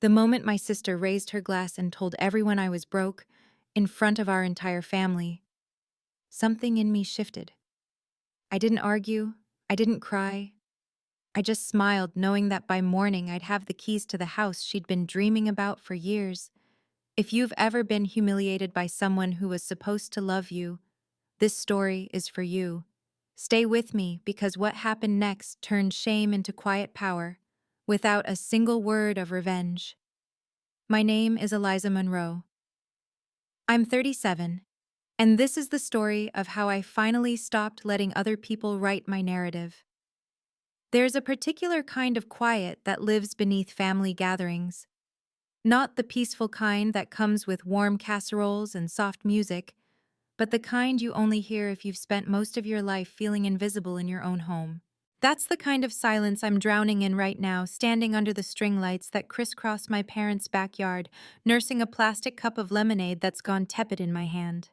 The moment my sister raised her glass and told everyone I was broke, in front of our entire family, something in me shifted. I didn't argue, I didn't cry. I just smiled, knowing that by morning I'd have the keys to the house she'd been dreaming about for years. If you've ever been humiliated by someone who was supposed to love you, this story is for you. Stay with me, because what happened next turned shame into quiet power, without a single word of revenge. My name is Eliza Monroe. I'm 37, and this is the story of how I finally stopped letting other people write my narrative. There's a particular kind of quiet that lives beneath family gatherings. Not the peaceful kind that comes with warm casseroles and soft music, but the kind you only hear if you've spent most of your life feeling invisible in your own home. That's the kind of silence I'm drowning in right now, standing under the string lights that crisscross my parents' backyard, nursing a plastic cup of lemonade that's gone tepid in my hand.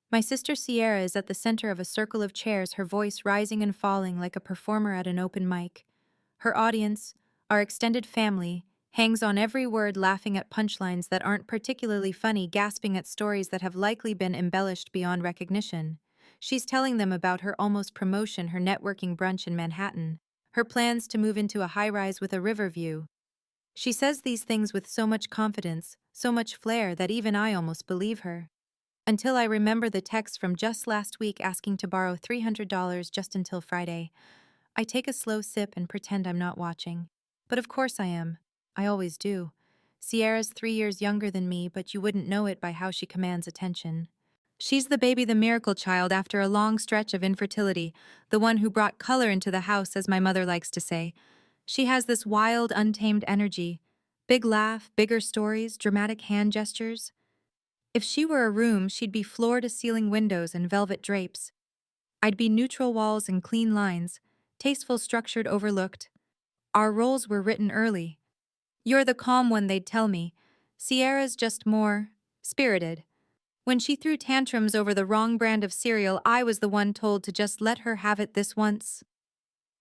My sister Sierra is at the center of a circle of chairs, her voice rising and falling like a performer at an open mic. Her audience, our extended family, hangs on every word, laughing at punchlines that aren't particularly funny, gasping at stories that have likely been embellished beyond recognition. She's telling them about her almost promotion, her networking brunch in Manhattan, her plans to move into a high-rise with a river view. She says these things with so much confidence, so much flair, that even I almost believe her. Until I remember the text from just last week asking to borrow $300 just until Friday. I take a slow sip and pretend I'm not watching. But of course I am. I always do. Sierra's 3 years younger than me, but you wouldn't know it by how she commands attention. She's the baby, the miracle child after a long stretch of infertility, the one who brought color into the house, as my mother likes to say. She has this wild, untamed energy. Big laugh, bigger stories, dramatic hand gestures. If she were a room, she'd be floor-to-ceiling windows and velvet drapes. I'd be neutral walls and clean lines, tasteful structured overlooked. Our roles were written early. You're the calm one, they'd tell me. Sierra's just more spirited. When she threw tantrums over the wrong brand of cereal, I was the one told to just let her have it this once.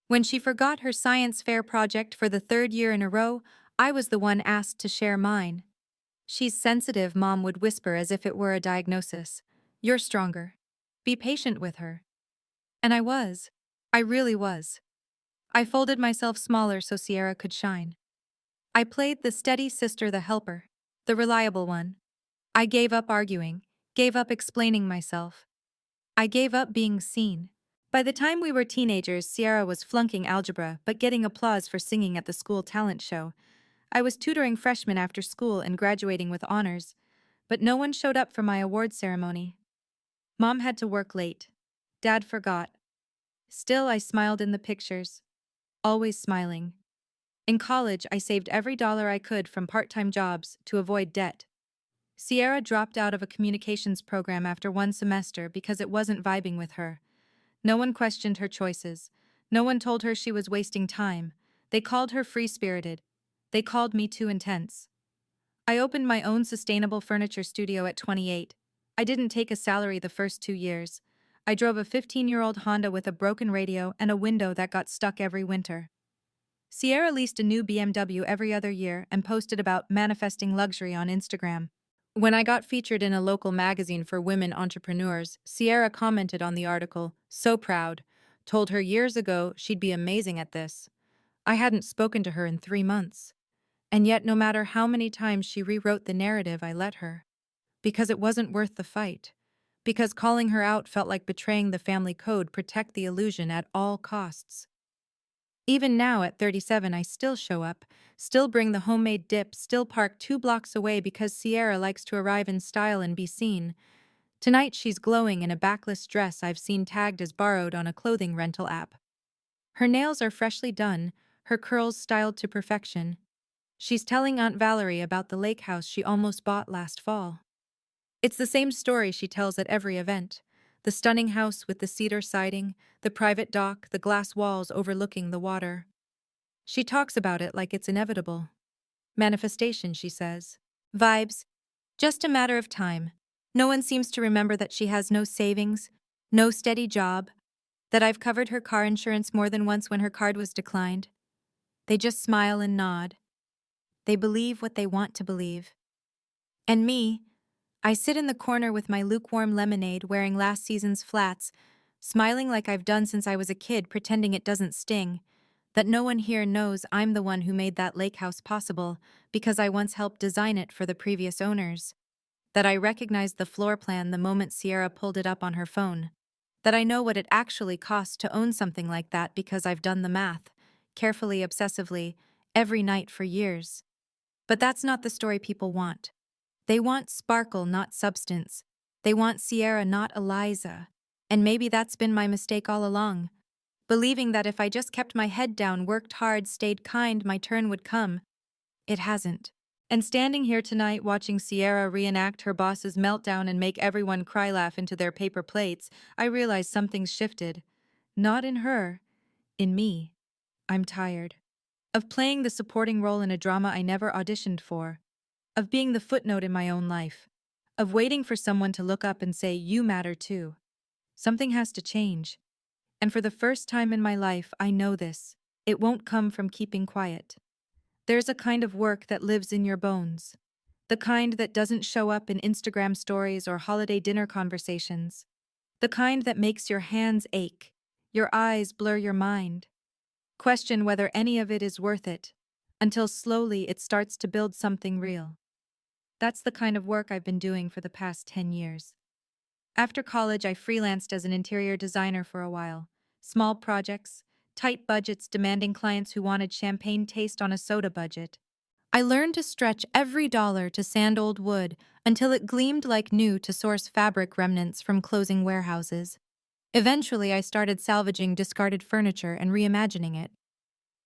When she forgot her science fair project for the 3rd year in a row, I was the one asked to share mine. She's sensitive, Mom would whisper as if it were a diagnosis. You're stronger. Be patient with her. And I was. I really was. I folded myself smaller so Sierra could shine. I played the steady sister, the helper, the reliable one. I gave up arguing, gave up explaining myself. I gave up being seen. By the time we were teenagers, Sierra was flunking algebra but getting applause for singing at the school talent show. I was tutoring freshmen after school and graduating with honors, but no one showed up for my award ceremony. Mom had to work late. Dad forgot. Still, I smiled in the pictures. Always smiling. In college, I saved every dollar I could from part-time jobs to avoid debt. Sierra dropped out of a communications program after 1 semester because it wasn't vibing with her. No one questioned her choices. No one told her she was wasting time. They called her free-spirited. They called me too intense. I opened my own sustainable furniture studio at 28. I didn't take a salary the first 2 years. I drove a 15-year-old Honda with a broken radio and a window that got stuck every winter. Sierra leased a new BMW every other year and posted about manifesting luxury on Instagram. When I got featured in a local magazine for women entrepreneurs, Sierra commented on the article, so proud, told her years ago she'd be amazing at this. I hadn't spoken to her in 3 months. And yet, no matter how many times she rewrote the narrative, I let her. Because it wasn't worth the fight. Because calling her out felt like betraying the family code, protect the illusion at all costs. Even now, at 37, I still show up, still bring the homemade dip, still park 2 blocks away because Sierra likes to arrive in style and be seen. Tonight she's glowing in a backless dress I've seen tagged as borrowed on a clothing rental app. Her nails are freshly done, her curls styled to perfection. She's telling Aunt Valerie about the lake house she almost bought last fall. It's the same story she tells at every event. The stunning house with the cedar siding, the private dock, the glass walls overlooking the water. She talks about it like it's inevitable. Manifestation, she says. Vibes. Just a matter of time. No one seems to remember that she has no savings, no steady job, that I've covered her car insurance more than once when her card was declined. They just smile and nod. They believe what they want to believe. And me, I sit in the corner with my lukewarm lemonade wearing last season's flats, smiling like I've done since I was a kid, pretending it doesn't sting, that no one here knows I'm the one who made that lake house possible because I once helped design it for the previous owners, that I recognized the floor plan the moment Sierra pulled it up on her phone, that I know what it actually costs to own something like that because I've done the math, carefully, obsessively, every night for years. But that's not the story people want. They want sparkle, not substance. They want Sierra, not Eliza. And maybe that's been my mistake all along, believing that if I just kept my head down, worked hard, stayed kind, my turn would come. It hasn't. And standing here tonight watching Sierra reenact her boss's meltdown and make everyone cry laugh into their paper plates, I realize something's shifted. Not in her, in me. I'm tired. Of playing the supporting role in a drama I never auditioned for. Of being the footnote in my own life. Of waiting for someone to look up and say, "You matter too." Something has to change. And for the first time in my life, I know this. It won't come from keeping quiet. There's a kind of work that lives in your bones. The kind that doesn't show up in Instagram stories or holiday dinner conversations. The kind that makes your hands ache, your eyes blur your mind. Question whether any of it is worth it, until slowly it starts to build something real. That's the kind of work I've been doing for the past 10 years. After college, I freelanced as an interior designer for a while. Small projects, tight budgets demanding clients who wanted champagne taste on a soda budget. I learned to stretch every dollar to sand old wood until it gleamed like new to source fabric remnants from closing warehouses. Eventually, I started salvaging discarded furniture and reimagining it.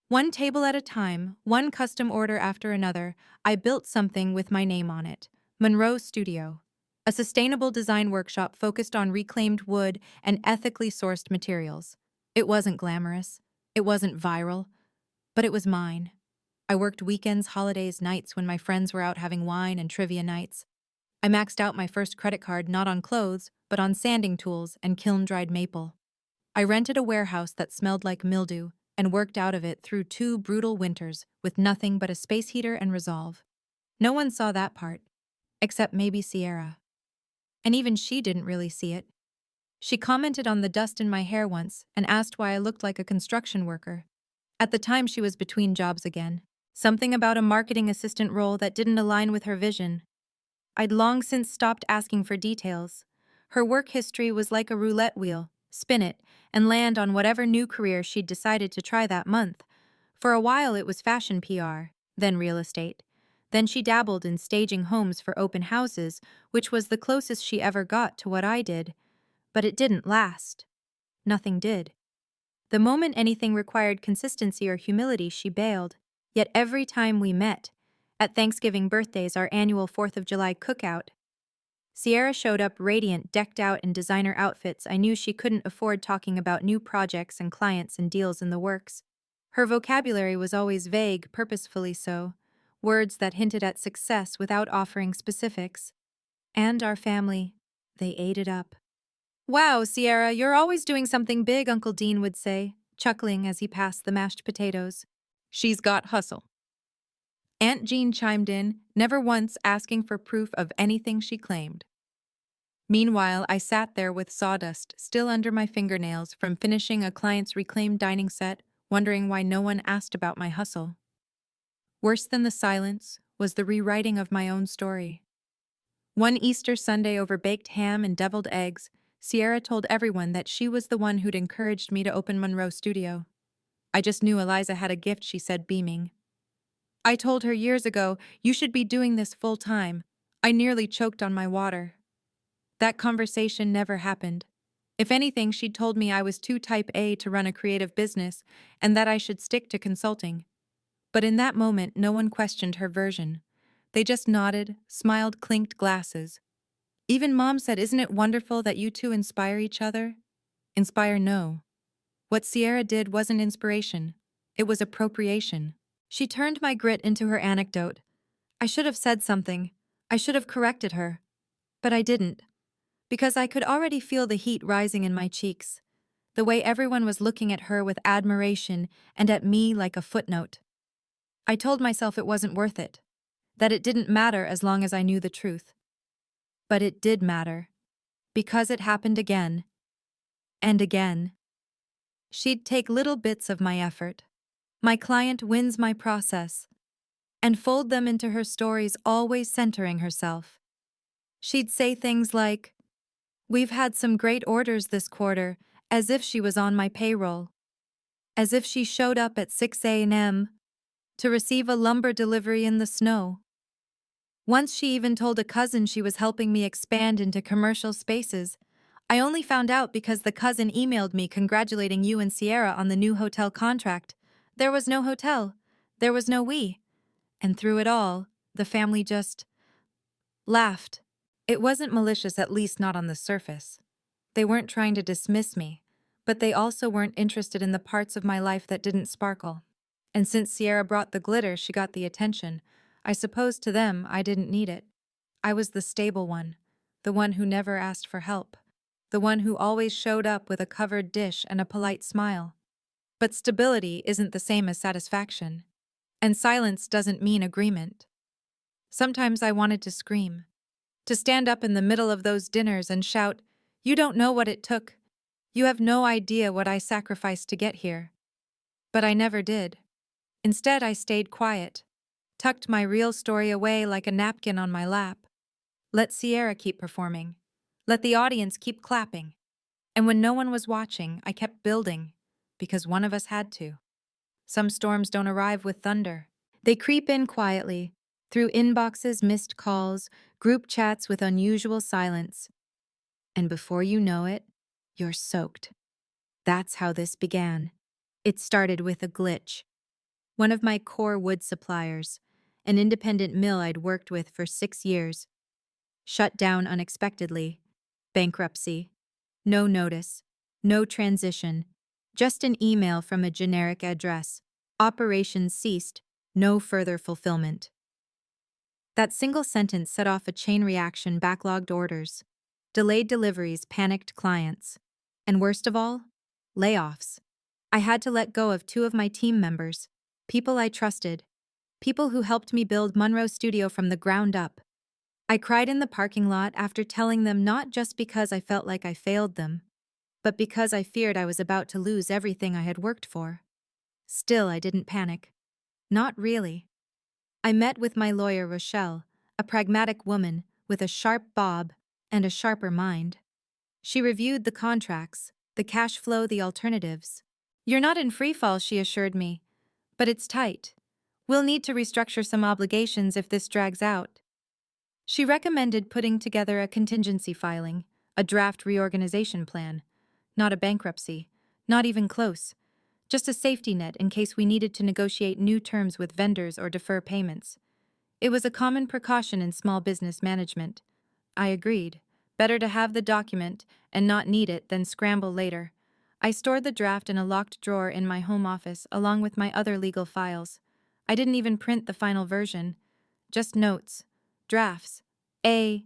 One table at a time, one custom order after another, I built something with my name on it. Monroe Studio. A sustainable design workshop focused on reclaimed wood and ethically sourced materials. It wasn't glamorous. It wasn't viral. But it was mine. I worked weekends, holidays, nights when my friends were out having wine and trivia nights. I maxed out my first credit card not on clothes, but on sanding tools and kiln-dried maple. I rented a warehouse that smelled like mildew and worked out of it through 2 brutal winters with nothing but a space heater and resolve. No one saw that part, except maybe Sierra. And even she didn't really see it. She commented on the dust in my hair once and asked why I looked like a construction worker. At the time, she was between jobs again. Something about a marketing assistant role that didn't align with her vision. I'd long since stopped asking for details. Her work history was like a roulette wheel. Spin it, and land on whatever new career she'd decided to try that month. For a while it was fashion PR, then real estate. Then she dabbled in staging homes for open houses, which was the closest she ever got to what I did. But it didn't last. Nothing did. The moment anything required consistency or humility, she bailed. Yet every time we met, at Thanksgiving, birthdays, our annual 4th of July cookout, Sierra showed up radiant, decked out in designer outfits. I knew she couldn't afford talking about new projects and clients and deals in the works. Her vocabulary was always vague, purposefully so, words that hinted at success without offering specifics. And our family, they ate it up. "Wow, Sierra, you're always doing something big," Uncle Dean would say, chuckling as he passed the mashed potatoes. "She's got hustle." Aunt Jean chimed in, never once asking for proof of anything she claimed. Meanwhile, I sat there with sawdust still under my fingernails from finishing a client's reclaimed dining set, wondering why no one asked about my hustle. Worse than the silence was the rewriting of my own story. One Easter Sunday over baked ham and deviled eggs, Sierra told everyone that she was the one who'd encouraged me to open Monroe Studio. "I just knew Eliza had a gift," she said, beaming. "I told her years ago, you should be doing this full time." I nearly choked on my water. That conversation never happened. If anything, she'd told me I was too type A to run a creative business and that I should stick to consulting. But in that moment, no one questioned her version. They just nodded, smiled, clinked glasses. Even Mom said, "Isn't it wonderful that you two inspire each other?" Inspire, no. What Sierra did wasn't inspiration. It was appropriation. She turned my grit into her anecdote. I should have said something. I should have corrected her. But I didn't. Because I could already feel the heat rising in my cheeks. The way everyone was looking at her with admiration and at me like a footnote. I told myself it wasn't worth it, that it didn't matter as long as I knew the truth. But it did matter, because it happened again and again. She'd take little bits of my effort. My client wins my process, and fold them into her stories, always centering herself. She'd say things like, "We've had some great orders this quarter," as if she was on my payroll. As if she showed up at 6 a.m. to receive a lumber delivery in the snow. Once she even told a cousin she was helping me expand into commercial spaces. I only found out because the cousin emailed me congratulating you and Sierra on the new hotel contract. There was no hotel. There was no we. And through it all, the family just laughed. It wasn't malicious, at least not on the surface. They weren't trying to dismiss me, but they also weren't interested in the parts of my life that didn't sparkle. And since Sierra brought the glitter, she got the attention. I suppose to them, I didn't need it. I was the stable one, the one who never asked for help, the one who always showed up with a covered dish and a polite smile. But stability isn't the same as satisfaction. And silence doesn't mean agreement. Sometimes I wanted to scream, to stand up in the middle of those dinners and shout, "You don't know what it took. You have no idea what I sacrificed to get here." But I never did. Instead, I stayed quiet, tucked my real story away like a napkin on my lap. Let Sierra keep performing. Let the audience keep clapping. And when no one was watching, I kept building, because one of us had to. Some storms don't arrive with thunder. They creep in quietly, through inboxes, missed calls, group chats with unusual silence. And before you know it, you're soaked. That's how this began. It started with a glitch. One of my core wood suppliers, an independent mill I'd worked with for 6 years, shut down unexpectedly. Bankruptcy. No notice. No transition. Just an email from a generic address. Operations ceased. No further fulfillment. That single sentence set off a chain reaction: backlogged orders, delayed deliveries, panicked clients, and worst of all, layoffs. I had to let go of 2 of my team members, people I trusted, people who helped me build Monroe Studio from the ground up. I cried in the parking lot after telling them, not just because I felt like I failed them, but because I feared I was about to lose everything I had worked for. Still, I didn't panic. Not really. I met with my lawyer, Rochelle, a pragmatic woman with a sharp bob and a sharper mind. She reviewed the contracts, the cash flow, the alternatives. "You're not in free fall," she assured me, "but it's tight. We'll need to restructure some obligations if this drags out." She recommended putting together a contingency filing, a draft reorganization plan. Not a bankruptcy, not even close. Just a safety net in case we needed to negotiate new terms with vendors or defer payments. It was a common precaution in small business management. I agreed. Better to have the document and not need it than scramble later. I stored the draft in a locked drawer in my home office along with my other legal files. I didn't even print the final version. Just notes. Drafts.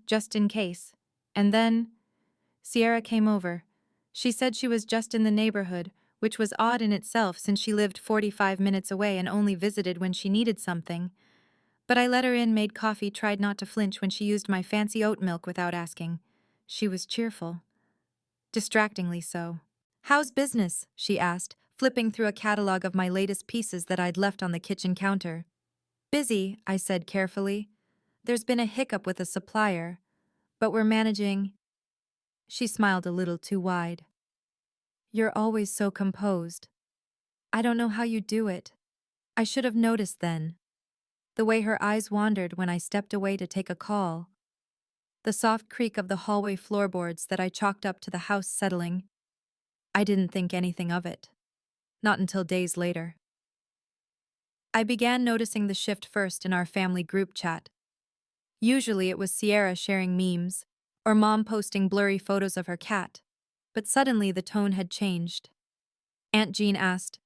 Just in case. And then Sierra came over. She said she was just in the neighborhood, which was odd in itself since she lived 45 minutes away and only visited when she needed something. But I let her in, made coffee, tried not to flinch when she used my fancy oat milk without asking. She was cheerful. Distractingly so. "How's business?" she asked, flipping through a catalog of my latest pieces that I'd left on the kitchen counter. "Busy," I said carefully. "There's been a hiccup with a supplier, but we're managing." She smiled a little too wide. "You're always so composed. I don't know how you do it." I should have noticed then. The way her eyes wandered when I stepped away to take a call. The soft creak of the hallway floorboards that I chalked up to the house settling. I didn't think anything of it. Not until days later. I began noticing the shift first in our family group chat. Usually it was Sierra sharing memes, or Mom posting blurry photos of her cat. But suddenly the tone had changed. Aunt Jean asked,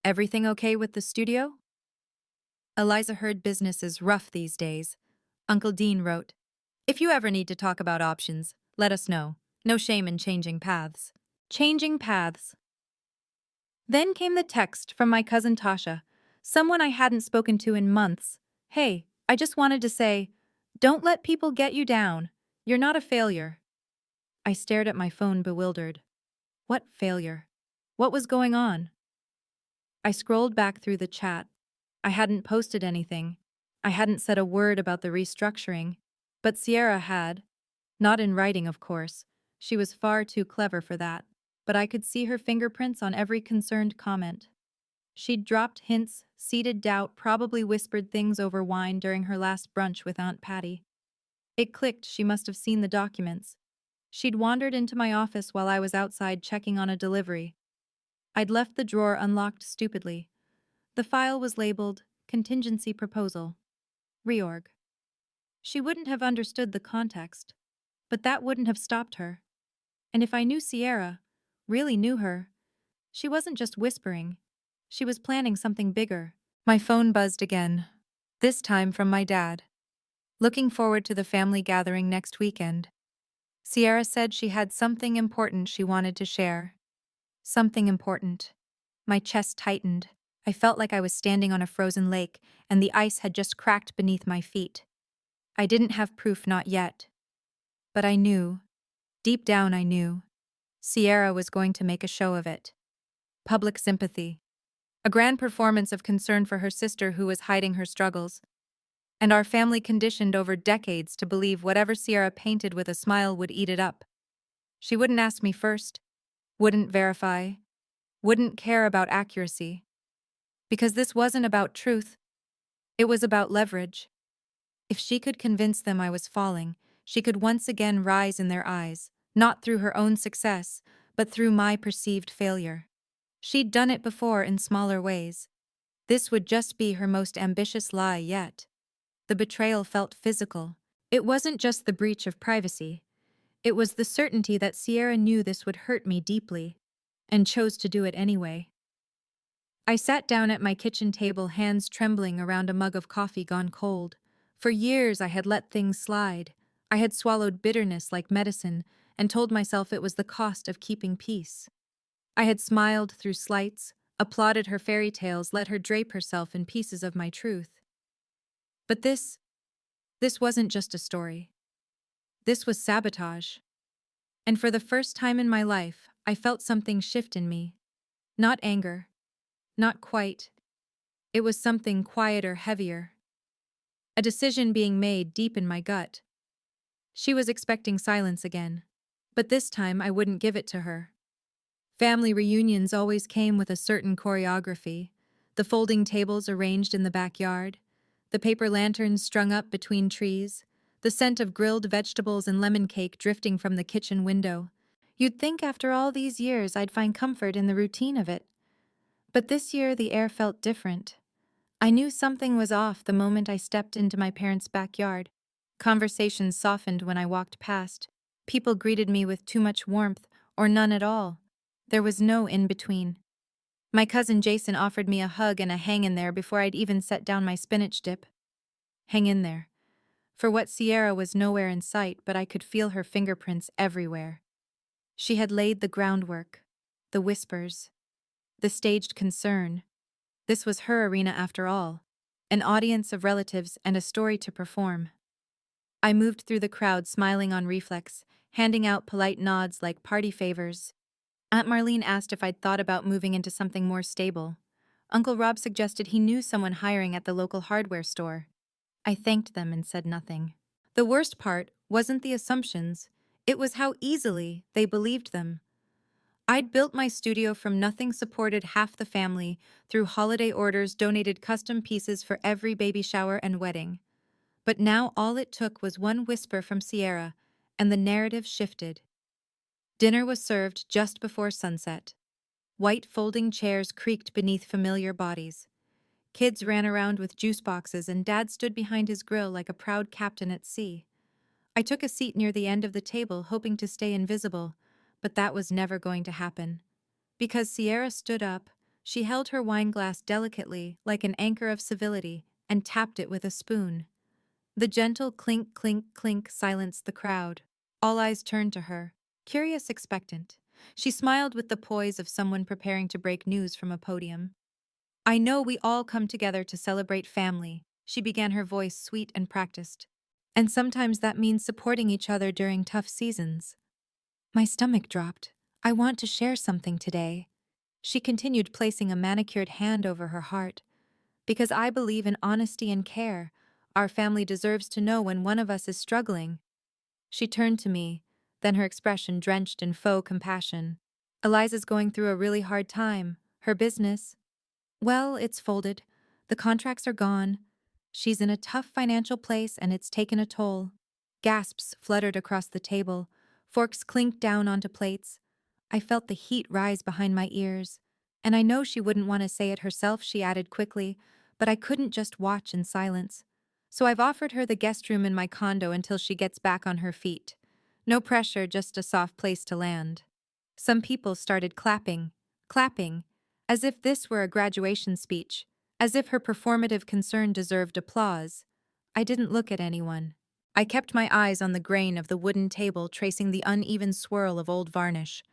"Everything okay with the studio?" Eliza heard business is rough these days. Uncle Dean wrote, "If you ever need to talk about options, let us know. No shame in changing paths." Changing paths. Then came the text from my cousin Tasha, Someone I hadn't spoken to in months. Hey, I just wanted to say, don't let people get you down. You're not a failure. I stared at my phone bewildered. What failure? What was going on? I scrolled back through the chat. I hadn't posted anything. I hadn't said a word about the restructuring. But Sierra had. Not in writing, of course. She was far too clever for that. But I could see her fingerprints on every concerned comment. She'd dropped hints, seeded doubt, probably whispered things over wine during her last brunch with Aunt Patty. It clicked, she must have seen the documents. She'd wandered into my office while I was outside checking on a delivery. I'd left the drawer unlocked stupidly. The file was labeled Contingency Proposal. Reorg. She wouldn't have understood the context, but that wouldn't have stopped her. And if I knew Sierra, really knew her, she wasn't just whispering. She was planning something bigger. My phone buzzed again, this time from my dad. Looking forward to the family gathering next weekend. Sierra said she had something important she wanted to share. Something important. My chest tightened. I felt like I was standing on a frozen lake, and the ice had just cracked beneath my feet. I didn't have proof, not yet. But I knew. Deep down I knew. Sierra was going to make a show of it. Public sympathy. A grand performance of concern for her sister who was hiding her struggles. And our family conditioned over decades to believe whatever Sierra painted with a smile would eat it up. She wouldn't ask me first, wouldn't verify, wouldn't care about accuracy. Because this wasn't about truth, it was about leverage. If she could convince them I was falling, she could once again rise in their eyes, not through her own success, but through my perceived failure. She'd done it before in smaller ways. This would just be her most ambitious lie yet. The betrayal felt physical. It wasn't just the breach of privacy. It was the certainty that Sierra knew this would hurt me deeply, and chose to do it anyway. I sat down at my kitchen table, hands trembling around a mug of coffee gone cold. For years I had let things slide. I had swallowed bitterness like medicine and told myself it was the cost of keeping peace. I had smiled through slights, applauded her fairy tales, let her drape herself in pieces of my truth. But this wasn't just a story. This was sabotage. And for the first time in my life, I felt something shift in me. Not anger. Not quite. It was something quieter, heavier. A decision being made deep in my gut. She was expecting silence again. But this time I wouldn't give it to her. Family reunions always came with a certain choreography. The folding tables arranged in the backyard, the paper lanterns strung up between trees, the scent of grilled vegetables and lemon cake drifting from the kitchen window. You'd think after all these years I'd find comfort in the routine of it. But this year the air felt different. I knew something was off the moment I stepped into my parents' backyard. Conversations softened when I walked past. People greeted me with too much warmth or none at all. There was no in-between. My cousin Jason offered me a hug and a hang in there before I'd even set down my spinach dip. Hang in there. For what Sierra was nowhere in sight, but I could feel her fingerprints everywhere. She had laid the groundwork, the whispers, the staged concern. This was her arena after all, an audience of relatives and a story to perform. I moved through the crowd smiling on reflex, handing out polite nods like party favors. Aunt Marlene asked if I'd thought about moving into something more stable. Uncle Rob suggested he knew someone hiring at the local hardware store. I thanked them and said nothing. The worst part wasn't the assumptions, it was how easily they believed them. I'd built my studio from nothing, supported half the family, through holiday orders, donated custom pieces for every baby shower and wedding. But now all it took was one whisper from Sierra, and the narrative shifted. Dinner was served just before sunset. White folding chairs creaked beneath familiar bodies. Kids ran around with juice boxes and Dad stood behind his grill like a proud captain at sea. I took a seat near the end of the table, hoping to stay invisible, but that was never going to happen. Because Sierra stood up, she held her wine glass delicately, like an anchor of civility, and tapped it with a spoon. The gentle clink, clink, clink silenced the crowd. All eyes turned to her, curious, expectant. She smiled with the poise of someone preparing to break news from a podium. I know we all come together to celebrate family, she began, her voice sweet and practiced. And sometimes that means supporting each other during tough seasons. My stomach dropped. I want to share something today. She continued, placing a manicured hand over her heart. Because I believe in honesty and care. Our family deserves to know when one of us is struggling. She turned to me, then her expression drenched in faux compassion. Eliza's going through a really hard time. Her business, well, it's folded. The contracts are gone. She's in a tough financial place and it's taken a toll. Gasps fluttered across the table. Forks clinked down onto plates. I felt the heat rise behind my ears. And I know she wouldn't want to say it herself, she added quickly, but I couldn't just watch in silence. So I've offered her the guest room in my condo until she gets back on her feet. No pressure, just a soft place to land. Some people started clapping, as if this were a graduation speech, as if her performative concern deserved applause. I didn't look at anyone. I kept my eyes on the grain of the wooden table, tracing the uneven swirl of old varnish.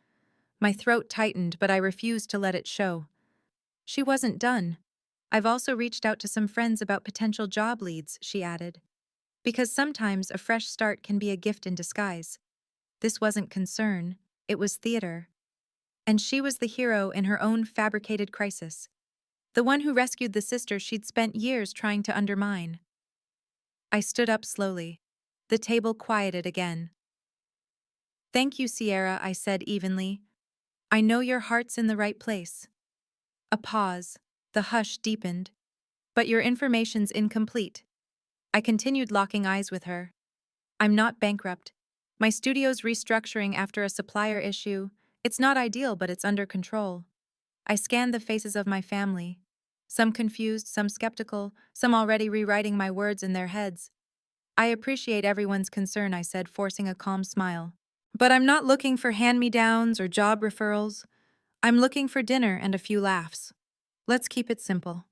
My throat tightened, but I refused to let it show. She wasn't done. I've also reached out to some friends about potential job leads, she added. Because sometimes a fresh start can be a gift in disguise. This wasn't concern, it was theater. And she was the hero in her own fabricated crisis. The one who rescued the sister she'd spent years trying to undermine. I stood up slowly. The table quieted again. Thank you, Sierra, I said evenly. I know your heart's in the right place. A pause. The hush deepened. But your information's incomplete. I continued, locking eyes with her. I'm not bankrupt. My studio's restructuring after a supplier issue. It's not ideal, but it's under control. I scanned the faces of my family. Some confused, some skeptical, some already rewriting my words in their heads. I appreciate everyone's concern, I said, forcing a calm smile. But I'm not looking for hand-me-downs or job referrals. I'm looking for dinner and a few laughs. Let's keep it simple.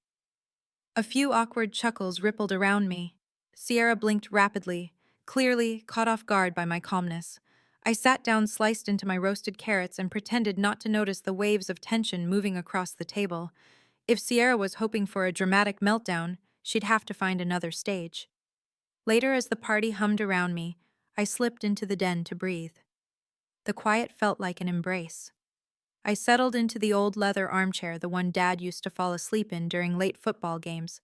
A few awkward chuckles rippled around me. Sierra blinked rapidly, clearly caught off guard by my calmness. I sat down, sliced into my roasted carrots, and pretended not to notice the waves of tension moving across the table. If Sierra was hoping for a dramatic meltdown, she'd have to find another stage. Later, as the party hummed around me, I slipped into the den to breathe. The quiet felt like an embrace. I settled into the old leather armchair, the one Dad used to fall asleep in during late football games.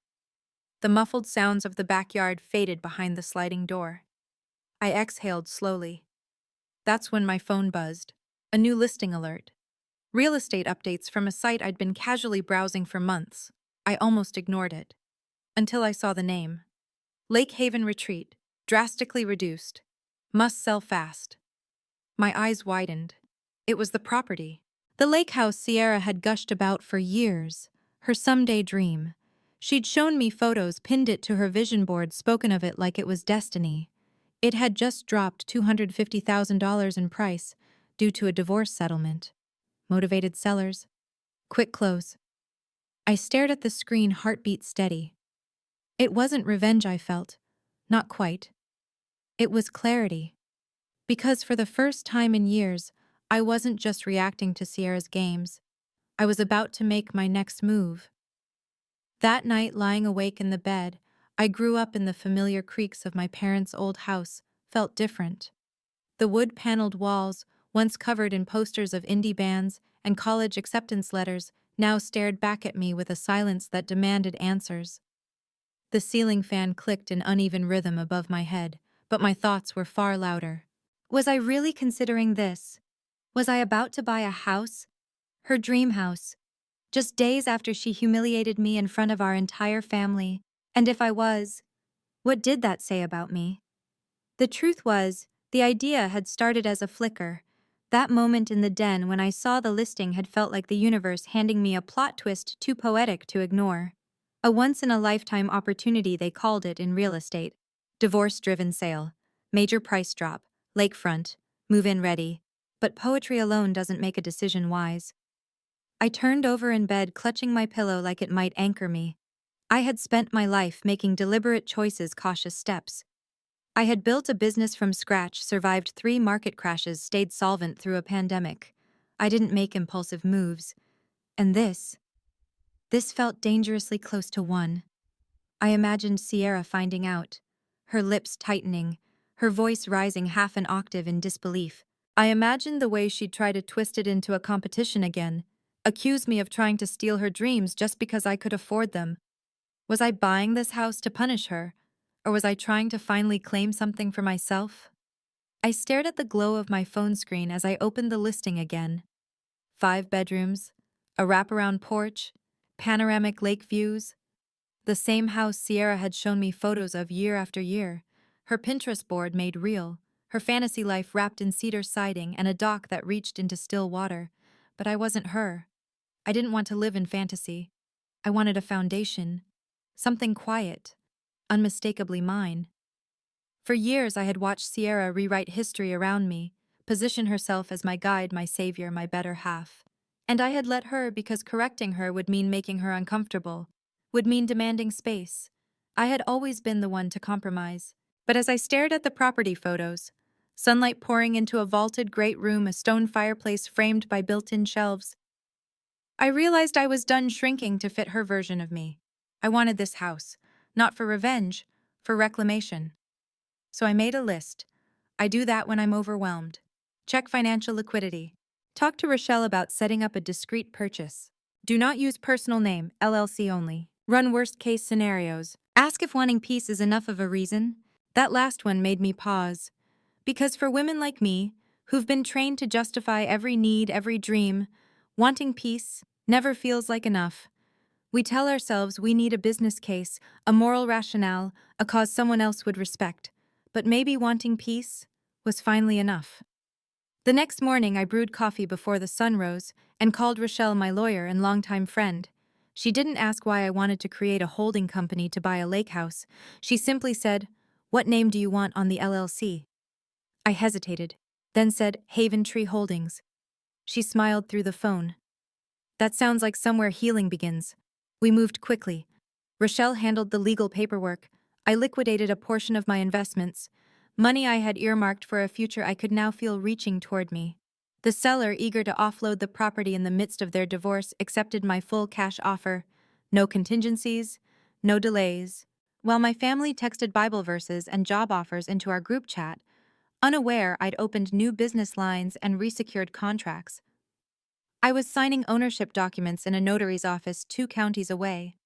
The muffled sounds of the backyard faded behind the sliding door. I exhaled slowly. That's when my phone buzzed. A new listing alert. Real estate updates from a site I'd been casually browsing for months. I almost ignored it. Until I saw the name. Lake Haven Retreat. Drastically reduced. Must sell fast. My eyes widened. It was the property. The lake house Sierra had gushed about for years. Her someday dream. She'd shown me photos, pinned it to her vision board, spoken of it like it was destiny. It had just dropped $250,000 in price due to a divorce settlement. Motivated sellers. Quick close. I stared at the screen, heartbeat steady. It wasn't revenge I felt. Not quite. It was clarity. Because for the first time in years, I wasn't just reacting to Sierra's games. I was about to make my next move. That night, lying awake in the bed, I grew up in the familiar creaks of my parents' old house, felt different. The wood-paneled walls, once covered in posters of indie bands and college acceptance letters, now stared back at me with a silence that demanded answers. The ceiling fan clicked in uneven rhythm above my head, but my thoughts were far louder. Was I really considering this? Was I about to buy a house? Her dream house. Just days after she humiliated me in front of our entire family. And if I was, what did that say about me? The truth was, the idea had started as a flicker. That moment in the den when I saw the listing had felt like the universe handing me a plot twist too poetic to ignore. A once-in-a-lifetime opportunity, they called it in real estate. Divorce-driven sale. Major price drop. Lakefront. Move-in ready. But poetry alone doesn't make a decision wise. I turned over in bed, clutching my pillow like it might anchor me. I had spent my life making deliberate choices, cautious steps. I had built a business from scratch, survived 3 market crashes, stayed solvent through a pandemic. I didn't make impulsive moves. And this This felt dangerously close to one. I imagined Sierra finding out, her lips tightening, her voice rising half an octave in disbelief. I imagined the way she'd try to twist it into a competition again, accuse me of trying to steal her dreams just because I could afford them. Was I buying this house to punish her, or was I trying to finally claim something for myself? I stared at the glow of my phone screen as I opened the listing again. 5 bedrooms, a wraparound porch, panoramic lake views. The same house Sierra had shown me photos of year after year, her Pinterest board made real, her fantasy life wrapped in cedar siding and a dock that reached into still water. But I wasn't her. I didn't want to live in fantasy. I wanted a foundation. Something quiet, unmistakably mine. For years I had watched Sierra rewrite history around me, position herself as my guide, my savior, my better half. And I had let her because correcting her would mean making her uncomfortable, would mean demanding space. I had always been the one to compromise. But as I stared at the property photos, sunlight pouring into a vaulted great room, a stone fireplace framed by built-in shelves, I realized I was done shrinking to fit her version of me. I wanted this house, not for revenge, for reclamation. So I made a list. I do that when I'm overwhelmed. Check financial liquidity. Talk to Rochelle about setting up a discreet purchase. Do not use personal name, LLC only. Run worst-case scenarios. Ask if wanting peace is enough of a reason. That last one made me pause. Because for women like me, who've been trained to justify every need, every dream, wanting peace never feels like enough. We tell ourselves we need a business case, a moral rationale, a cause someone else would respect. But maybe wanting peace was finally enough. The next morning, I brewed coffee before the sun rose and called Rochelle my lawyer and longtime friend. She didn't ask why I wanted to create a holding company to buy a lake house. She simply said, "What name do you want on the LLC?" I hesitated, then said, "Haven Tree Holdings." She smiled through the phone. "That sounds like somewhere healing begins." We moved quickly. Rochelle handled the legal paperwork. I liquidated a portion of my investments. Money I had earmarked for a future I could now feel reaching toward me. The seller, eager to offload the property in the midst of their divorce, accepted my full cash offer. No contingencies, no delays. While my family texted Bible verses and job offers into our group chat, unaware I'd opened new business lines and resecured contracts. I was signing ownership documents in a notary's office 2 counties away.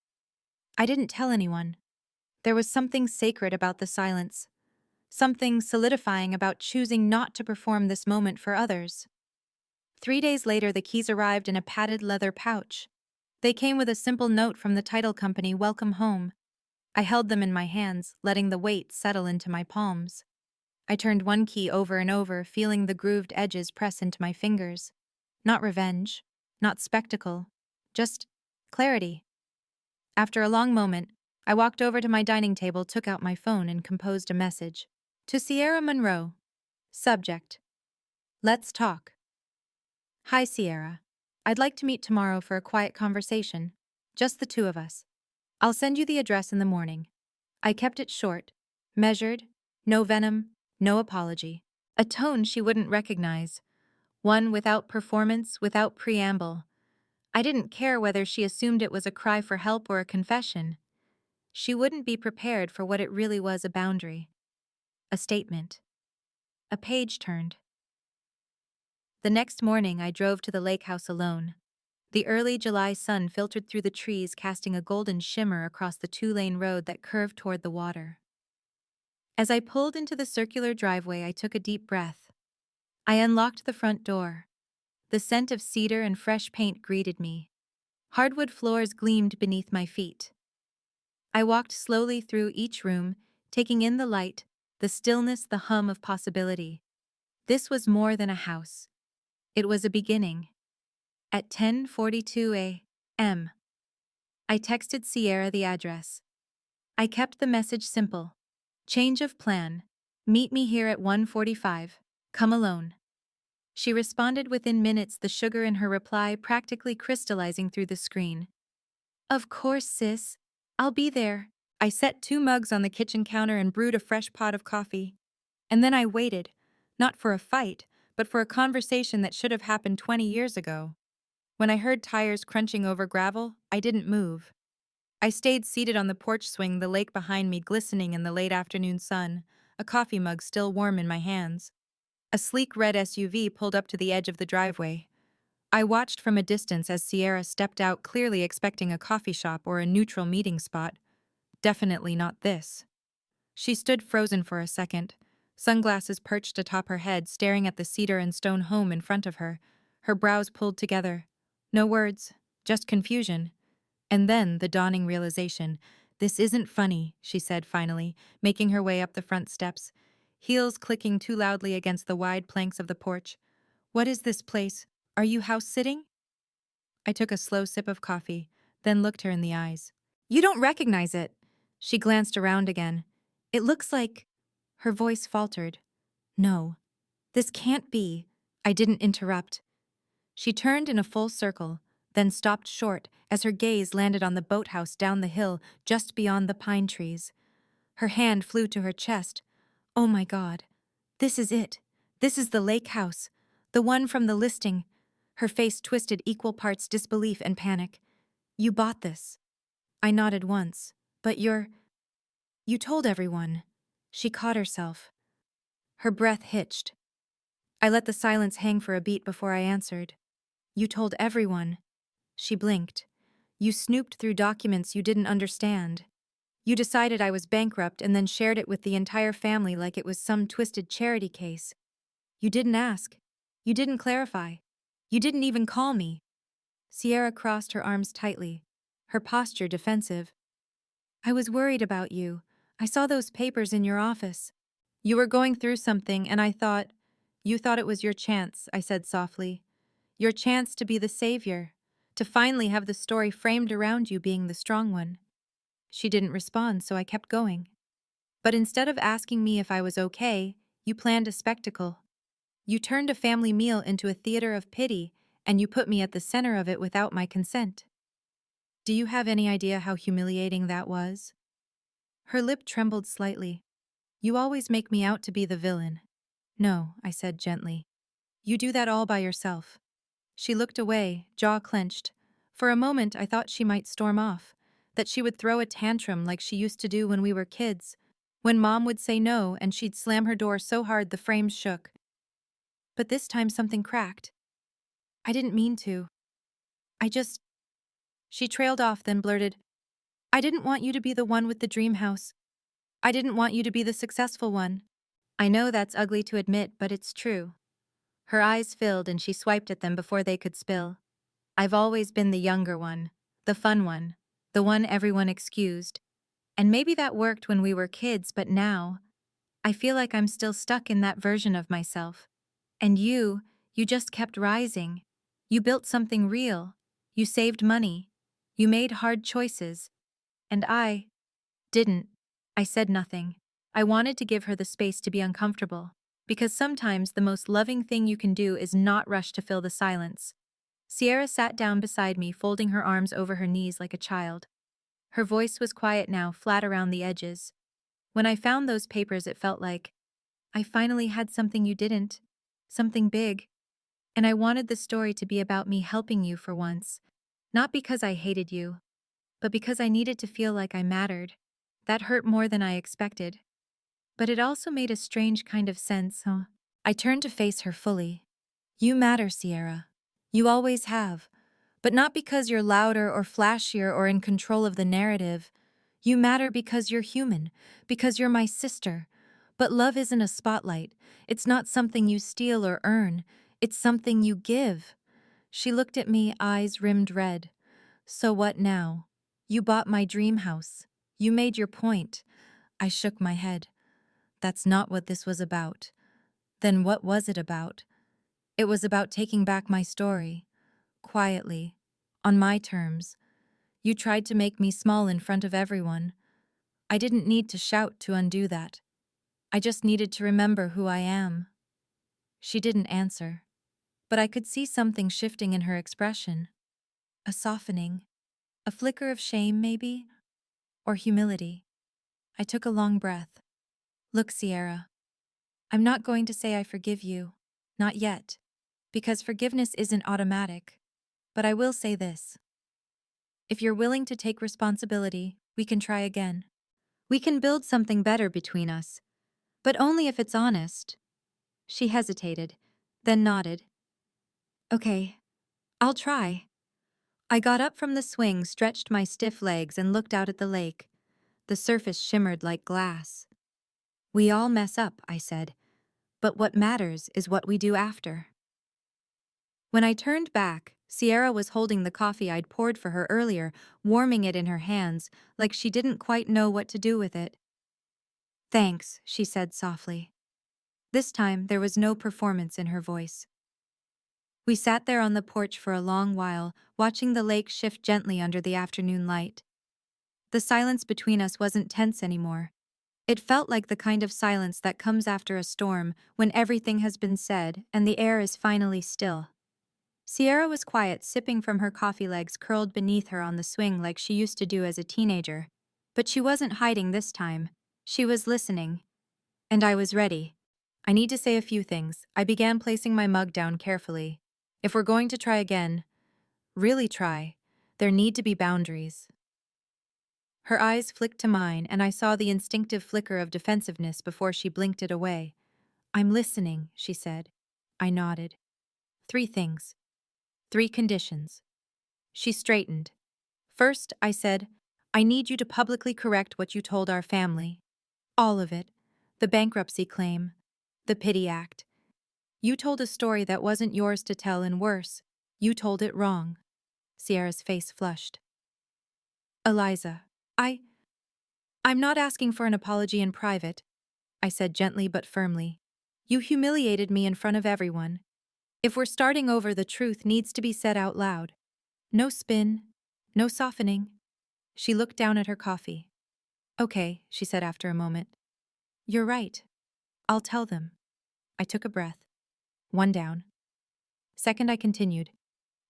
I didn't tell anyone. There was something sacred about the silence. Something solidifying about choosing not to perform this moment for others. 3 days later, the keys arrived in a padded leather pouch. They came with a simple note from the title company, "Welcome home." I held them in my hands, letting the weight settle into my palms. I turned one key over and over, feeling the grooved edges press into my fingers. Not revenge, not spectacle, just clarity. After a long moment, I walked over to my dining table, took out my phone, and composed a message. To Sierra Monroe. Subject: Let's talk. Hi, Sierra. I'd like to meet tomorrow for a quiet conversation. Just the two of us. I'll send you the address in the morning. I kept it short, measured, no venom, no apology. A tone she wouldn't recognize. One without performance, without preamble. I didn't care whether she assumed it was a cry for help or a confession. She wouldn't be prepared for what it really was: a boundary. A statement. A page turned. The next morning, I drove to the lake house alone. The early July sun filtered through the trees, casting a golden shimmer across the 2-lane road that curved toward the water. As I pulled into the circular driveway, I took a deep breath. I unlocked the front door. The scent of cedar and fresh paint greeted me. Hardwood floors gleamed beneath my feet. I walked slowly through each room, taking in the light, the stillness, the hum of possibility. This was more than a house. It was a beginning. At 10:42 a.m., I texted Sierra the address. I kept the message simple. Change of plan. Meet me here at 1:45. Come alone. She responded within minutes, the sugar in her reply practically crystallizing through the screen. Of course, sis. I'll be there. I set 2 mugs on the kitchen counter and brewed a fresh pot of coffee. And then I waited, not for a fight, but for a conversation that should have happened 20 years ago. When I heard tires crunching over gravel, I didn't move. I stayed seated on the porch swing, the lake behind me glistening in the late afternoon sun, a coffee mug still warm in my hands. A sleek red SUV pulled up to the edge of the driveway. I watched from a distance as Sierra stepped out, clearly expecting a coffee shop or a neutral meeting spot. Definitely not this. She stood frozen for a second, sunglasses perched atop her head, staring at the cedar and stone home in front of her, her brows pulled together. No words, just confusion. And then the dawning realization. "This isn't funny," she said finally, making her way up the front steps, heels clicking too loudly against the wide planks of the porch. "What is this place? Are you house sitting?" I took a slow sip of coffee, then looked her in the eyes. "You don't recognize it." She glanced around again. "It looks like—" Her voice faltered. "No, this can't be." I didn't interrupt. She turned in a full circle, then stopped short as her gaze landed on the boathouse down the hill just beyond the pine trees. Her hand flew to her chest. "Oh my God. This is it. This is the lake house. The one from the listing." Her face twisted, equal parts disbelief and panic. "You bought this." I nodded once. "But you told everyone." She caught herself. Her breath hitched. I let the silence hang for a beat before I answered. "You told everyone." She blinked. "You snooped through documents you didn't understand. You decided I was bankrupt and then shared it with the entire family like it was some twisted charity case. You didn't ask. You didn't clarify. You didn't even call me." Sierra crossed her arms tightly, her posture defensive. "I was worried about you. I saw those papers in your office. You were going through something and I thought—" "You thought it was your chance," I said softly. "Your chance to be the savior, to finally have the story framed around you being the strong one." She didn't respond, so I kept going. "But instead of asking me if I was okay, you planned a spectacle. You turned a family meal into a theater of pity, and you put me at the center of it without my consent. Do you have any idea how humiliating that was?" Her lip trembled slightly. "You always make me out to be the villain." "No," I said gently. "You do that all by yourself." She looked away, jaw clenched. For a moment I thought she might storm off, that she would throw a tantrum like she used to do when we were kids, when Mom would say no and she'd slam her door so hard the frames shook. But this time something cracked. "I didn't mean to. I just—" She trailed off, then blurted, "I didn't want you to be the one with the dream house. I didn't want you to be the successful one." I know that's ugly to admit, but it's true. Her eyes filled and she swiped at them before they could spill. "I've always been the younger one, the fun one, the one everyone excused. And maybe that worked when we were kids, but now, I feel like I'm still stuck in that version of myself. And you just kept rising. You built something real. You saved money. You made hard choices. And I didn't." I said nothing. I wanted to give her the space to be uncomfortable, because sometimes the most loving thing you can do is not rush to fill the silence. Sierra sat down beside me, folding her arms over her knees like a child. Her voice was quiet now, flat around the edges. "When I found those papers, it felt like I finally had something you didn't. Something big. And I wanted the story to be about me helping you for once. Not because I hated you, but because I needed to feel like I mattered. That hurt more than I expected. But it also made a strange kind of sense, huh?" I turned to face her fully. "You matter, Sierra. You always have. But not because you're louder or flashier or in control of the narrative. You matter because you're human, because you're my sister. But love isn't a spotlight. It's not something you steal or earn. It's something you give." She looked at me, eyes rimmed red. "So what now? You bought my dream house. You made your point." I shook my head. "That's not what this was about." Then what was it about? It was about taking back my story. Quietly. On my terms. You tried to make me small in front of everyone. I didn't need to shout to undo that. I just needed to remember who I am." She didn't answer, but I could see something shifting in her expression. A softening. A flicker of shame, maybe? Or humility. I took a long breath. "Look, Sierra, I'm not going to say I forgive you. Not yet. Because forgiveness isn't automatic. but I will say this. If you're willing to take responsibility, we can try again. We can build something better between us, but only if it's honest. She hesitated, then nodded. Okay, I'll try. I got up from the swing, stretched my stiff legs, and looked out at the lake. The surface shimmered like glass. We all mess up, I said, but what matters is what we do after. When I turned back, Sierra was holding the coffee I'd poured for her earlier, warming it in her hands, like she didn't quite know what to do with it. Thanks, she said softly. This time, there was no performance in her voice. We sat there on the porch for a long while, watching the lake shift gently under the afternoon light. The silence between us wasn't tense anymore. It felt like the kind of silence that comes after a storm, when everything has been said and the air is finally still. Sierra was quiet, sipping from her coffee, legs curled beneath her on the swing like she used to do as a teenager. But she wasn't hiding this time. She was listening. And I was ready. I need to say a few things. I began placing my mug down carefully. If we're going to try again, really try, there need to be boundaries. Her eyes flicked to mine, and I saw the instinctive flicker of defensiveness before she blinked it away. I'm listening, she said. I nodded. 3 things. 3 conditions. She straightened. First, I said, I need you to publicly correct what you told our family. All of it. The bankruptcy claim. The pity act. You told a story that wasn't yours to tell, and worse, you told it wrong. Sierra's face flushed. Eliza, I'm not asking for an apology in private, I said gently but firmly. You humiliated me in front of everyone. If we're starting over, the truth needs to be said out loud. No spin, no softening. She looked down at her coffee. Okay, she said after a moment. You're right. I'll tell them. I took a breath. 1 down. Second, I continued.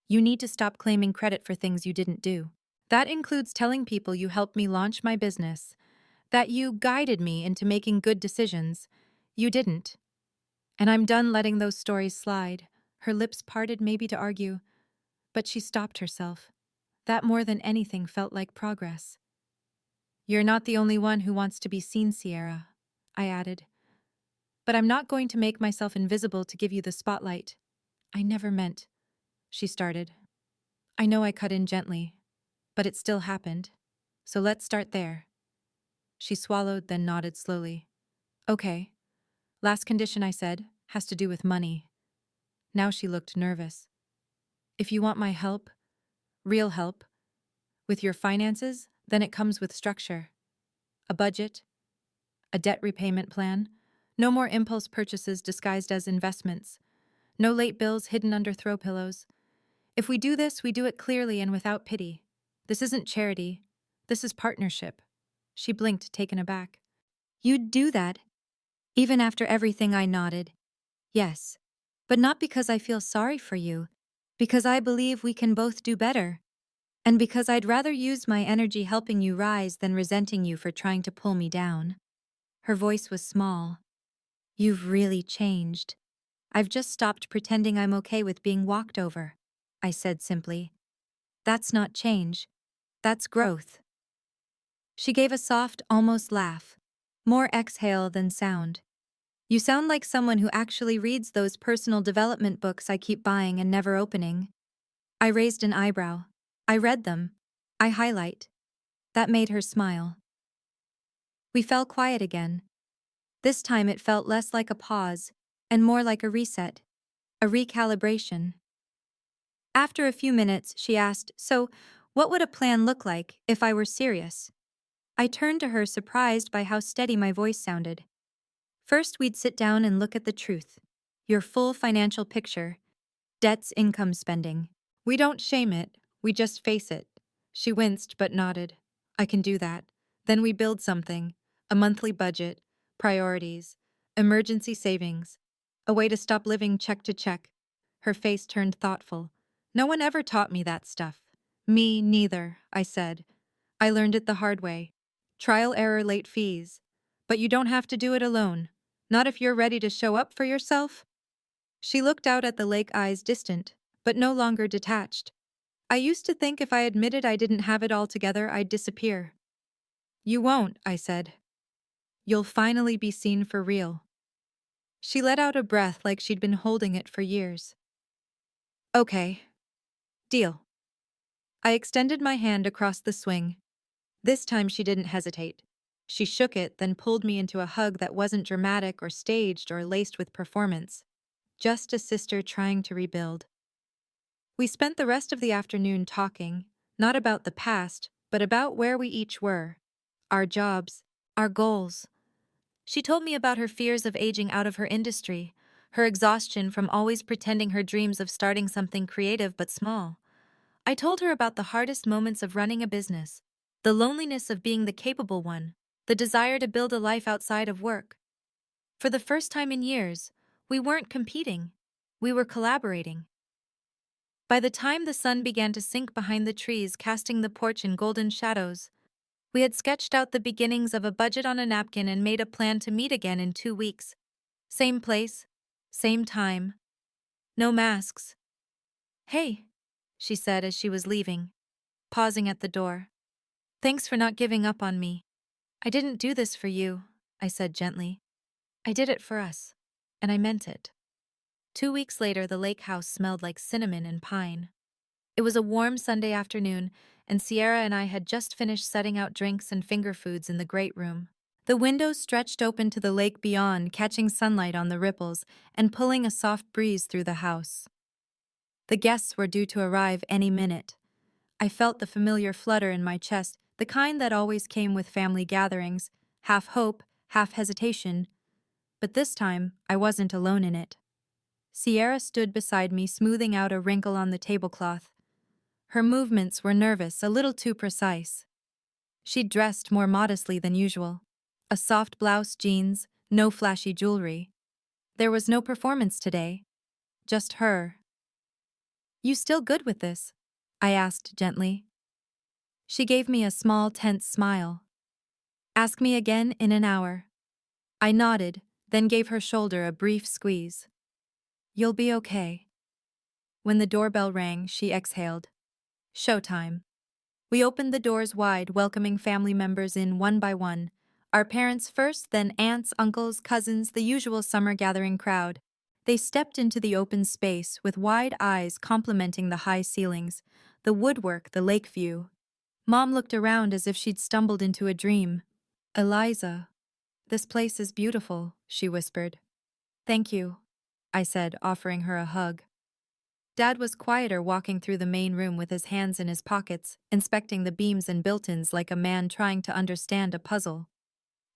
You need to stop claiming credit for things you didn't do. That includes telling people you helped me launch my business, that you guided me into making good decisions. You didn't. And I'm done letting those stories slide. Her lips parted, maybe to argue, but she stopped herself. That more than anything felt like progress. You're not the only one who wants to be seen, Sierra, I added. But I'm not going to make myself invisible to give you the spotlight. I never meant, she started. I know I cut in gently, but it still happened. So let's start there. She swallowed, then nodded slowly. Okay. Last condition, I said, has to do with money. Now she looked nervous. If you want my help, real help, with your finances, then it comes with structure. A budget, a debt repayment plan, no more impulse purchases disguised as investments, no late bills hidden under throw pillows. If we do this, we do it clearly and without pity. This isn't charity. This is partnership. She blinked, taken aback. You'd do that? Even after everything? I nodded. Yes. But not because I feel sorry for you. Because I believe we can both do better. And because I'd rather use my energy helping you rise than resenting you for trying to pull me down. Her voice was small. You've really changed. I've just stopped pretending I'm okay with being walked over, I said simply. That's not change. That's growth. She gave a soft, almost laugh. More exhale than sound. You sound like someone who actually reads those personal development books I keep buying and never opening. I raised an eyebrow. I read them. I highlight. That made her smile. We fell quiet again. This time it felt less like a pause and more like a reset, a recalibration. After a few minutes, she asked, So, what would a plan look like if I were serious? I turned to her, surprised by how steady my voice sounded. First, we'd sit down and look at the truth. Your full financial picture. Debts, income, spending. We don't shame it, we just face it. She winced but nodded. I can do that. Then we build something. A monthly budget, priorities, emergency savings. A way to stop living check to check. Her face turned thoughtful. No one ever taught me that stuff. Me neither, I said. I learned it the hard way. Trial, error, late fees. But you don't have to do it alone. Not if you're ready to show up for yourself. She looked out at the lake, eyes distant, but no longer detached. I used to think if I admitted I didn't have it all together, I'd disappear. You won't, I said. You'll finally be seen for real. She let out a breath like she'd been holding it for years. Okay. Deal. I extended my hand across the swing. This time she didn't hesitate. She shook it, then pulled me into a hug that wasn't dramatic or staged or laced with performance. Just a sister trying to rebuild. We spent the rest of the afternoon talking, not about the past, but about where we each were. Our jobs, our goals. She told me about her fears of aging out of her industry, her exhaustion from always pretending her dreams of starting something creative but small. I told her about the hardest moments of running a business, the loneliness of being the capable one, the desire to build a life outside of work. For the first time in years, we weren't competing, we were collaborating. By the time the sun began to sink behind the trees, casting the porch in golden shadows, we had sketched out the beginnings of a budget on a napkin and made a plan to meet again in 2 weeks. Same place, same time, no masks. Hey, she said as she was leaving, pausing at the door. Thanks for not giving up on me. I didn't do this for you, I said gently. I did it for us, and I meant it. 2 weeks later, the lake house smelled like cinnamon and pine. It was a warm Sunday afternoon, and Sierra and I had just finished setting out drinks and finger foods in the great room. The windows stretched open to the lake beyond, catching sunlight on the ripples and pulling a soft breeze through the house. The guests were due to arrive any minute. I felt the familiar flutter in my chest, the kind that always came with family gatherings, half hope, half hesitation. But this time, I wasn't alone in it. Sierra stood beside me, smoothing out a wrinkle on the tablecloth. Her movements were nervous, a little too precise. She'd dressed more modestly than usual. A soft blouse, jeans, no flashy jewelry. There was no performance today. Just her. You still good with this? I asked gently. She gave me a small, tense smile. Ask me again in an hour. I nodded, then gave her shoulder a brief squeeze. You'll be okay. When the doorbell rang, she exhaled. Showtime. We opened the doors wide, welcoming family members in one by one. Our parents first, then aunts, uncles, cousins, the usual summer gathering crowd. They stepped into the open space with wide eyes complimenting the high ceilings, the woodwork, the lake view. Mom looked around as if she'd stumbled into a dream. Eliza, this place is beautiful, she whispered. Thank you, I said, offering her a hug. Dad was quieter, walking through the main room with his hands in his pockets, inspecting the beams and built-ins like a man trying to understand a puzzle.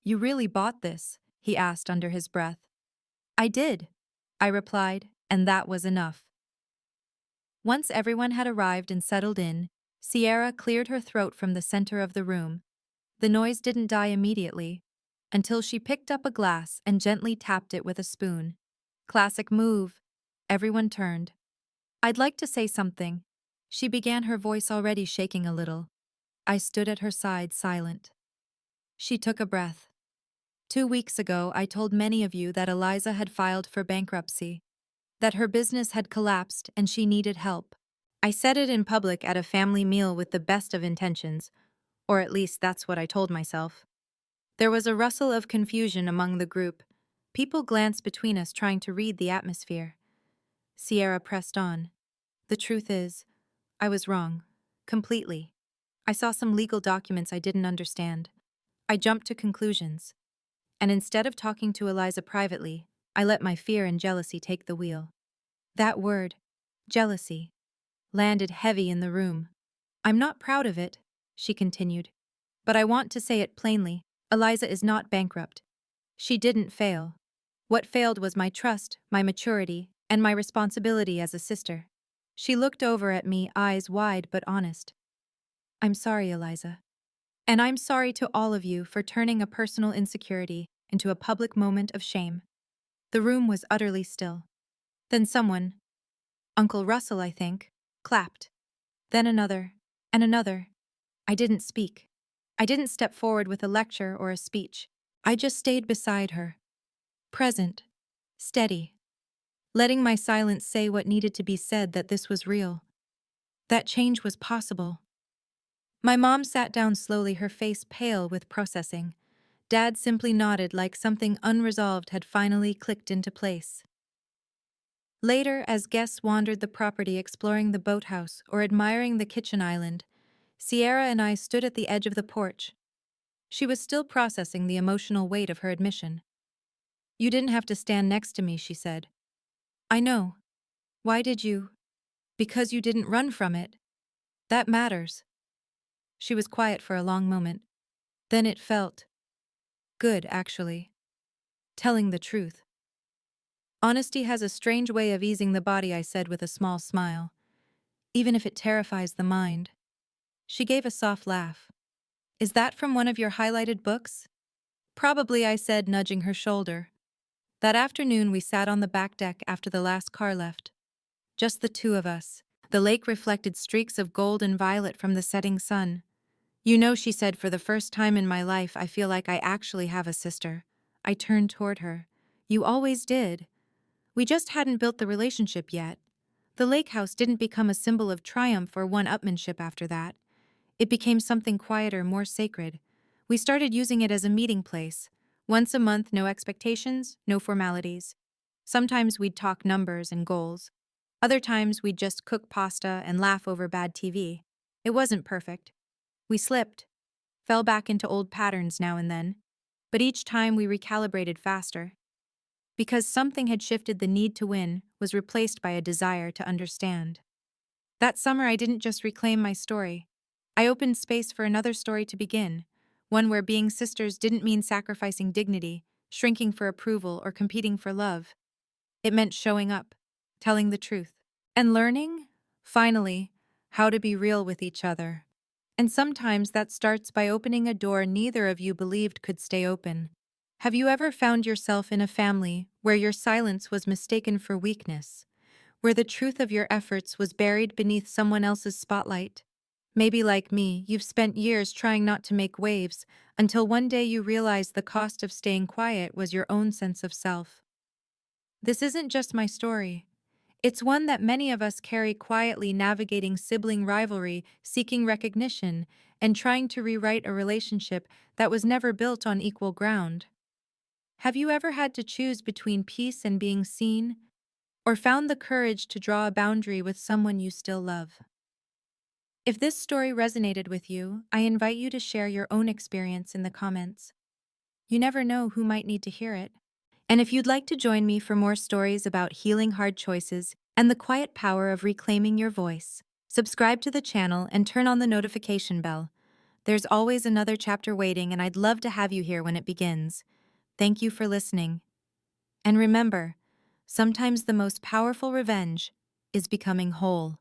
You really bought this? He asked under his breath. I did, I replied, and that was enough. Once everyone had arrived and settled in, Sierra cleared her throat from the center of the room. The noise didn't die immediately, until she picked up a glass and gently tapped it with a spoon. Classic move. Everyone turned. I'd like to say something. She began, her voice already shaking a little. I stood at her side, silent. She took a breath. 2 weeks ago, I told many of you that Eliza had filed for bankruptcy, that her business had collapsed and she needed help. I said it in public at a family meal with the best of intentions, or at least that's what I told myself. There was a rustle of confusion among the group. People glanced between us, trying to read the atmosphere. Sierra pressed on. The truth is, I was wrong. Completely. I saw some legal documents I didn't understand. I jumped to conclusions. And instead of talking to Eliza privately, I let my fear and jealousy take the wheel. That word, jealousy, landed heavy in the room. I'm not proud of it, she continued. But I want to say it plainly. Eliza is not bankrupt. She didn't fail. What failed was my trust, my maturity, and my responsibility as a sister. She looked over at me, eyes wide but honest. I'm sorry, Eliza. And I'm sorry to all of you for turning a personal insecurity into a public moment of shame. The room was utterly still. Then someone, Uncle Russell, I think, clapped. Then another, and another. I didn't speak. I didn't step forward with a lecture or a speech. I just stayed beside her. Present. Steady. Letting my silence say what needed to be said, that this was real. that change was possible. My mom sat down slowly, her face pale with processing. Dad simply nodded like something unresolved had finally clicked into place. Later, as guests wandered the property exploring the boathouse or admiring the kitchen island, Sierra and I stood at the edge of the porch. She was still processing the emotional weight of her admission. "You didn't have to stand next to me," she said. "I know. Why did you?" "Because you didn't run from it. That matters." She was quiet for a long moment. Then it felt good, actually. Telling the truth. "Honesty has a strange way of easing the body," I said with a small smile. "Even if it terrifies the mind." She gave a soft laugh. "Is that from one of your highlighted books?" "Probably," I said, nudging her shoulder. That afternoon we sat on the back deck after the last car left. Just the two of us. The lake reflected streaks of gold and violet from the setting sun. "You know," she said, "for the first time in my life I feel like I actually have a sister." I turned toward her. "You always did. We just hadn't built the relationship yet." The lake house didn't become a symbol of triumph or one-upmanship after that. It became something quieter, more sacred. We started using it as a meeting place. Once a month, no expectations, no formalities. Sometimes we'd talk numbers and goals. Other times we'd just cook pasta and laugh over bad TV. It wasn't perfect. We slipped, fell back into old patterns now and then. But each time we recalibrated faster. Because something had shifted, the need to win was replaced by a desire to understand. That summer I didn't just reclaim my story. I opened space for another story to begin, one where being sisters didn't mean sacrificing dignity, shrinking for approval, or competing for love. It meant showing up, telling the truth, and learning, finally, how to be real with each other. And sometimes that starts by opening a door neither of you believed could stay open. Have you ever found yourself in a family where your silence was mistaken for weakness, where the truth of your efforts was buried beneath someone else's spotlight? Maybe like me, you've spent years trying not to make waves until one day you realized the cost of staying quiet was your own sense of self. This isn't just my story. It's one that many of us carry quietly, navigating sibling rivalry, seeking recognition, and trying to rewrite a relationship that was never built on equal ground. Have you ever had to choose between peace and being seen, or found the courage to draw a boundary with someone you still love? If this story resonated with you, I invite you to share your own experience in the comments. You never know who might need to hear it. And if you'd like to join me for more stories about healing hard choices and the quiet power of reclaiming your voice, subscribe to the channel and turn on the notification bell. There's always another chapter waiting, and I'd love to have you here when it begins. Thank you for listening. And remember, sometimes the most powerful revenge is becoming whole.